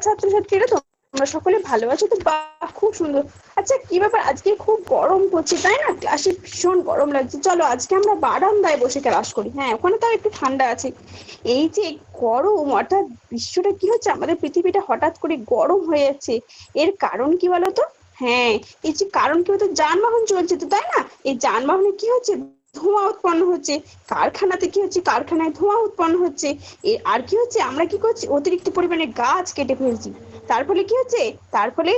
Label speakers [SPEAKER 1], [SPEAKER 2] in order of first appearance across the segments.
[SPEAKER 1] ছাত্রছাত্রীরা তোমরা সকলে ভালো আছো তো? বাহ, খুব সুন্দর। আচ্ছা, কি ব্যাপার, আজকে খুব গরম পড়ছে তাই না? ক্লাসে ভীষণ গরম লাগছে। চলো আজকে আমরা বারান্দায় বসে ক্লাস করি। হ্যাঁ, ওখানে তো একটু ঠান্ডা আছে। এই যে গরম, অর্থাৎ বিশ্বটা কি হচ্ছে, আমাদের পৃথিবীটা হঠাৎ করে গরম হয়ে যাচ্ছে, এর কারণ কি বলতো? হ্যাঁ, এই যে কারণ কি বলতো, যানবাহন চলছে তো তাই না? এই যানবাহনে কি হচ্ছে, ধোঁয়া উৎপন্ন হচ্ছে। কারখানাতে কি হচ্ছে, কারখানায় ধোঁয়া উৎপন্ন হচ্ছে। আর কি হচ্ছে, আমরা কি করছি, অতিরিক্ত পরিমাণে গাছ কেটে ফেলছি। তার ফলে কি হচ্ছে, তার ফলে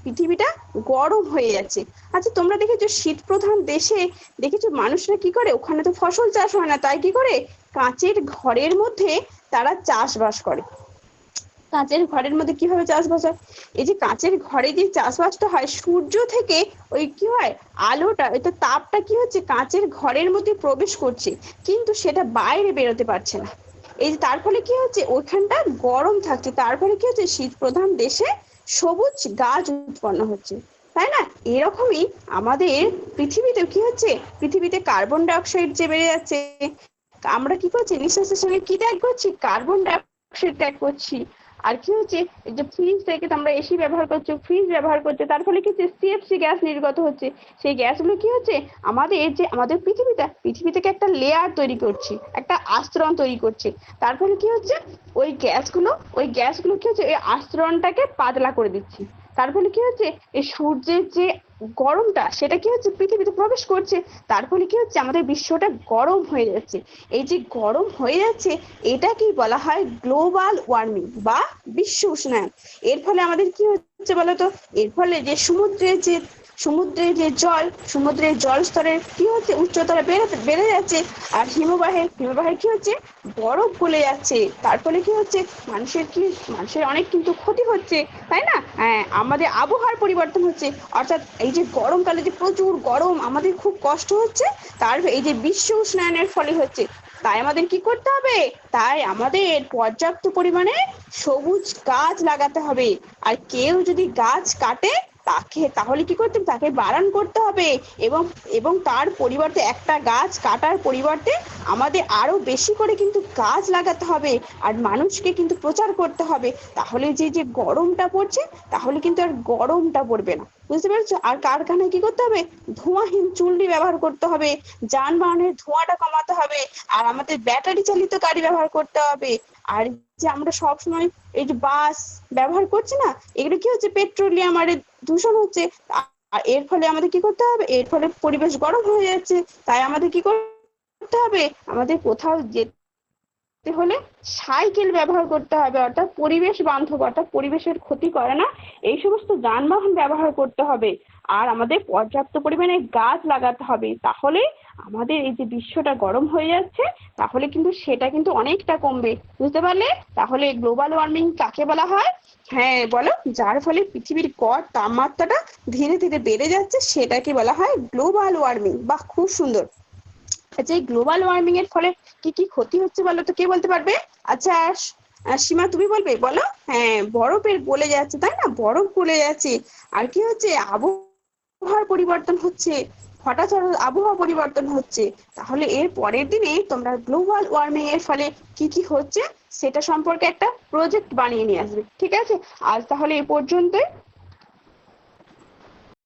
[SPEAKER 1] পৃথিবীটা গরম হয়ে যাচ্ছে। আচ্ছা, তোমরা দেখেছো শীত প্রধান দেশে দেখেছো মানুষরা কি করে, ওখানে তো ফসল চাষ হয় না, তাই কি করে, কাঁচের ঘরের মধ্যে তারা চাষবাস করে। কাঁচের ঘরের মধ্যে কিভাবে চাষবাস হয়, এই যে কাঁচের ঘরে যে চাষবাসটা হয়, সূর্য থেকে ওই কি হয়, আলোটা, এটা তাপটা কি হচ্ছে, কাঁচের ঘরের মধ্যে প্রবেশ করছে, কিন্তু সেটা বাইরে বেরোতে পারছে না। এই যে তার ফলে কি হচ্ছে, ওইখানটা গরম থাকছে, তার ফলে কি হচ্ছে, শীত প্রধান দেশে সবুজ গাছ উৎপন্ন হচ্ছে, তাই না? এরকমই আমাদের পৃথিবীতে কি হচ্ছে, পৃথিবীতে কার্বন ডাই অক্সাইড যে বেড়ে যাচ্ছে, আমরা কি করছি, নিঃশ্বাসের সঙ্গে কি ত্যাগ করছি, কার্বন ডাই অক্সাইড ত্যাগ করছি। আর কি হচ্ছে, এই যে ফ্রিজ থেকে আমরা এসি ব্যবহার করছি, ফ্রিজ ব্যবহার করছে, তার ফলে কি হচ্ছে, সিএফসি গ্যাস নির্গত হচ্ছে। সেই গ্যাসগুলো কি হচ্ছে, আমাদের পৃথিবী থেকে একটা লেয়ার তৈরি করছে, একটা আস্তরণ তৈরি করছে। তার ফলে কি হচ্ছে, ওই গ্যাসগুলো কি হচ্ছে, এই আস্তরণটাকে পাতলা করে দিচ্ছে। তার ফলে কি হচ্ছে, এই সূর্যের যে গরমটা, সেটা কি হচ্ছে, পৃথিবীতে প্রবেশ করছে। তার ফলে কি হচ্ছে, আমাদের বিশ্বটা গরম হয়ে যাচ্ছে। এই যে গরম হয়ে যাচ্ছে, এটাকেই বলা হয় গ্লোবাল ওয়ার্মিং বা বিশ্ব উষ্ণায়ন। এর ফলে আমাদের কি হচ্ছে বলতো, এর ফলে যে সমুদ্রের জল স্তরের কি হচ্ছে, উচ্চতা বেড়ে যাচ্ছে। আর হিমবাহের কি হচ্ছে, বরফ গলে যাচ্ছে। তার ফলে কি হচ্ছে, মানুষের অনেক কিন্তু ক্ষতি হচ্ছে, তাই না? হ্যাঁ, আমাদের আবহাওয়ার পরিবর্তন হচ্ছে। অর্থাৎ এই যে গরমকালে যে প্রচুর গরম, আমাদের খুব কষ্ট হচ্ছে, তার এই যে বিশ্ব উষ্ণায়নের ফলে হচ্ছে। তাই আমাদের কি করতে হবে, তাই আমাদের পর্যাপ্ত পরিমাণে সবুজ গাছ লাগাতে হবে। আর কেউ যদি গাছ কাটে, তাহলে কি করতে হবে, তাকে বারণ করতে হবে। এবং এবং তার পরিবর্তে, একটা গাছ কাটার পরিবর্তে আমাদের আরো বেশি করে কিন্তু গাছ লাগাতে হবে। আর মানুষকে কিন্তু প্রচার করতে হবে। তাহলে যে গরমটা পড়ছে, তাহলে কিন্তু আর গরমটা পড়বে না, বুঝতে পেরেছো? আর কারখানায় কি করতে হবে, ধোঁয়াহীন চুল্লি ব্যবহার করতে হবে, যানবাহনের ধোঁয়াটা কমাতে হবে, আর আমাদের ব্যাটারি চালিত গাড়ি ব্যবহার করতে হবে। আর যে আমরা সব সময় এই যে বাস ব্যবহার করছি না, এগুলো কি হচ্ছে, পেট্রোলিয়াম আর দূষণ হচ্ছে। আর এর ফলে আমাদের কি করতে হবে, এর ফলে পরিবেশ গরম হয়ে যাচ্ছে। তাই আমাদের কি করতে হবে, আমাদের কোথাও যেতে হলে সাইকেল ব্যবহার করতে হবে, অর্থাৎ পরিবেশ বান্ধব, অর্থাৎ পরিবেশের ক্ষতি করে না, এই সমস্ত যানবাহন ব্যবহার করতে হবে। আর আমাদের পর্যাপ্ত পরিমাণে গাছ লাগাতে হবে। তাহলে আমাদের এই যে বিশ্বটা গরম হয়ে যাচ্ছে, তাহলে কিন্তু সেটা কিন্তু অনেকটা কমবে, বুঝতে পারলে? তাহলে গ্লোবাল ওয়ার্মিং কাকে বলা হয়? হ্যাঁ বলো, যার ফলে পৃথিবীর গড় তাপমাত্রাটা ধীরে ধীরে বেড়ে যাচ্ছে, সেটাকে বলা হয় গ্লোবাল ওয়ার্মিং। বাহ, খুব সুন্দর। আচ্ছা, এই গ্লোবাল ওয়ার্মিং এর ফলে কি কি ক্ষতি হচ্ছে বলো তো, কে বলতে পারবে? আচ্ছা, সীমা তুমি বলবে, বলো। হ্যাঁ, বরফের গলে যাচ্ছে, তাই না? বরফ গলে যাচ্ছে। আর কি হচ্ছে, আবহাওয়ার পরিবর্তন হচ্ছে, হঠাৎ হঠাৎ আবহাওয়া পরিবর্তন হচ্ছে। তাহলে এর পরের দিনে তোমরা গ্লোবাল ওয়ার্মিং এর ফলে কি কি হচ্ছে সেটা সম্পর্কে একটা প্রজেক্ট বানিয়ে নিয়ে আসবে, ঠিক আছে? আজ তাহলে এ পর্যন্তই।